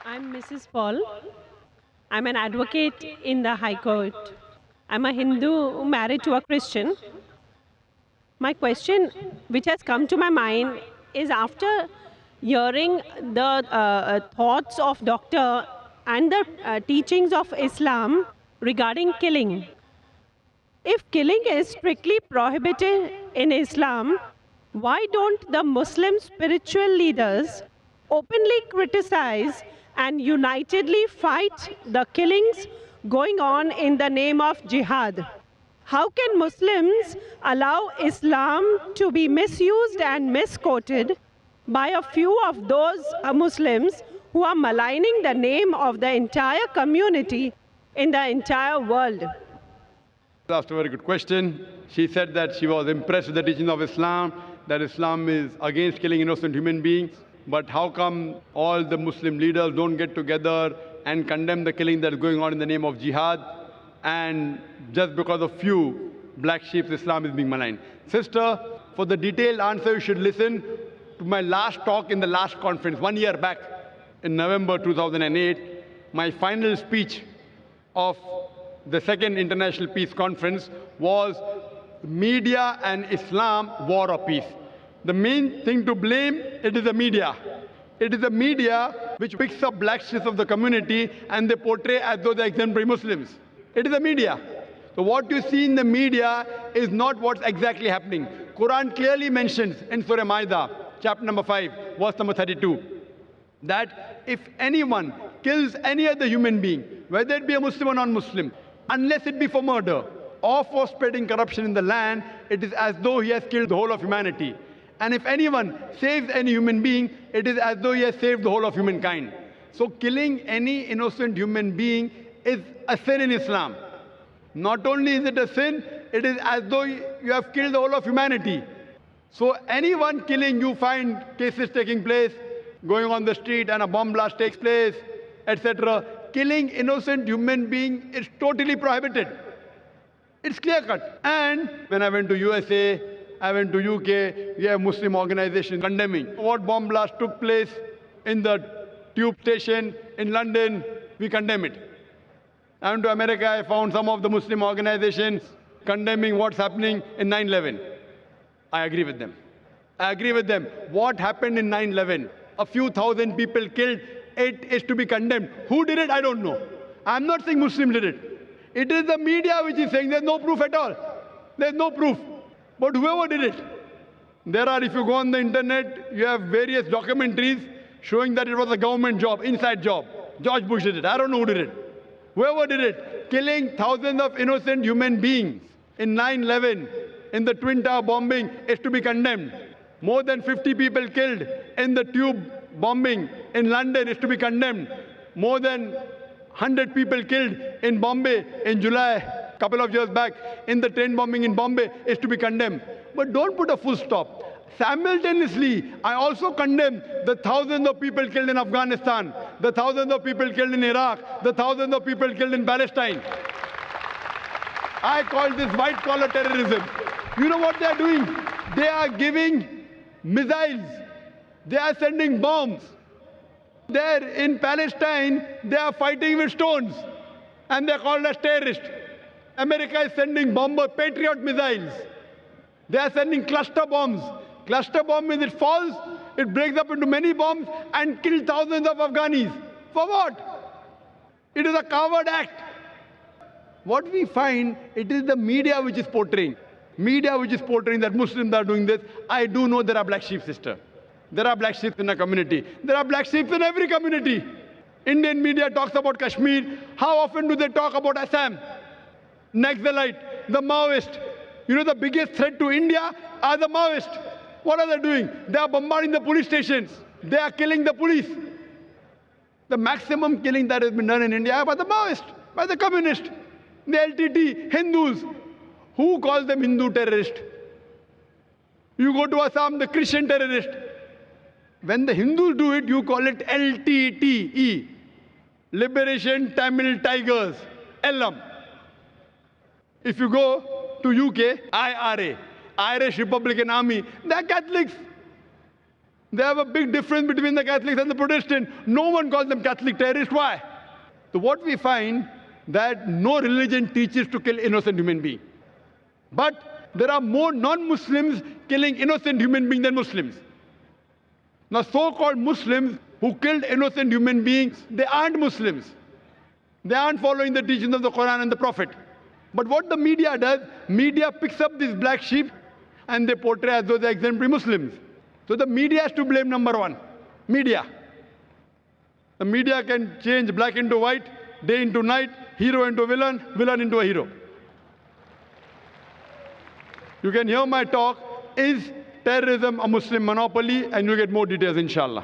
I'm Mrs. Paul. I'm an advocate in the High Court. I'm a Hindu married to a Christian. My question, which has come to my mind, is after hearing the thoughts of doctor and the teachings of Islam regarding killing. If killing is strictly prohibited in Islam, why don't the Muslim spiritual leaders openly criticize and unitedly fight the killings going on in the name of jihad? How can Muslims allow Islam to be misused and misquoted by a few of those Muslims who are maligning the name of the entire community in the entire world? Asked a very good question. She said that she was impressed with the teaching of Islam, that Islam is against killing innocent human beings. But how come all the Muslim leaders don't get together and condemn the killing that is going on in the name of jihad? And just because of few black sheep, Islam is being maligned. Sister, for the detailed answer, you should listen to my last talk in the last conference, 1 year back in November 2008. My final speech of the second International Peace Conference was media and Islam, war or peace. The main thing to blame, it is the media. It is the media which picks up black sheep of the community and they portray as though they're exemplary Muslims. It is the media. So what you see in the media is not what's exactly happening. Quran clearly mentions in Surah Maida, chapter number 5, verse number 32, that if anyone kills any other human being, whether it be a Muslim or non-Muslim, unless it be for murder or for spreading corruption in the land, it is as though he has killed the whole of humanity. And if anyone saves any human being, it is as though he has saved the whole of humankind. So killing any innocent human being is a sin in Islam. Not only is it a sin, it is as though you have killed the whole of humanity. So anyone killing, you find cases taking place, going on the street and a bomb blast takes place, etc. Killing innocent human being is totally prohibited. It's clear cut. And when I went to USA, I went to UK, we have Muslim organizations condemning what bomb blast took place in the tube station in London. We condemn it. I went to America, I found some of the Muslim organizations condemning what's happening in 9/11. I agree with them. I agree with them. What happened in 9/11? A few thousand people killed. It is to be condemned. Who did it? I don't know. I'm not saying Muslims did it. It is the media which is saying there's no proof at all. There's no proof. But whoever did it, there are, if you go on the internet, you have various documentaries showing that it was a government job, inside job. George Bush did it. I don't know who did it. Whoever did it, killing thousands of innocent human beings in 9/11, in the Twin Tower bombing, is to be condemned. More than 50 people killed in the tube bombing in London is to be condemned. More than 100 people killed in Bombay in July, a couple of years back, in the train bombing in Bombay is to be condemned. But don't put a full stop. Simultaneously, I also condemn the thousands of people killed in Afghanistan, the thousands of people killed in Iraq, the thousands of people killed in Palestine. I call this white-collar terrorism. You know what they are doing? They are giving missiles. They are sending bombs. There in Palestine, they are fighting with stones. And they are called as terrorists. America is sending bomber Patriot missiles. They are sending cluster bombs. Cluster bomb means it falls, it breaks up into many bombs and kills thousands of Afghanis. For what? It is a coward act. What we find, it is the media which is portraying. Media which is portraying that Muslims are doing this. I do know there are black sheep, sister. There are black sheep in a community. There are black sheep in every community. Indian media talks about Kashmir. How often do they talk about Assam? Naxalite, the Maoist. You know the biggest threat to India are the Maoists. What are they doing? They are bombarding the police stations. They are killing the police. The maximum killing that has been done in India by the Maoists, by the communists, the LTT, Hindus. Who calls them Hindu terrorists? You go to Assam, the Christian terrorist. When the Hindus do it, you call it LTTE, Liberation Tamil Tigers, LM. If you go to UK, IRA, Irish Republican Army, they are Catholics. They have a big difference between the Catholics and the Protestants. No one calls them Catholic terrorists. Why? So what we find that no religion teaches to kill innocent human beings. But there are more non-Muslims killing innocent human beings than Muslims. Now, so-called Muslims who killed innocent human beings, they aren't Muslims. They aren't following the teachings of the Quran and the Prophet. But what the media does, media picks up these black sheep and they portray as though they're exemplary Muslims. So the media has to blame, number one. Media. The media can change black into white, day into night, hero into villain, villain into a hero. You can hear my talk, Is Terrorism a Muslim Monopoly? And you'll get more details, inshallah.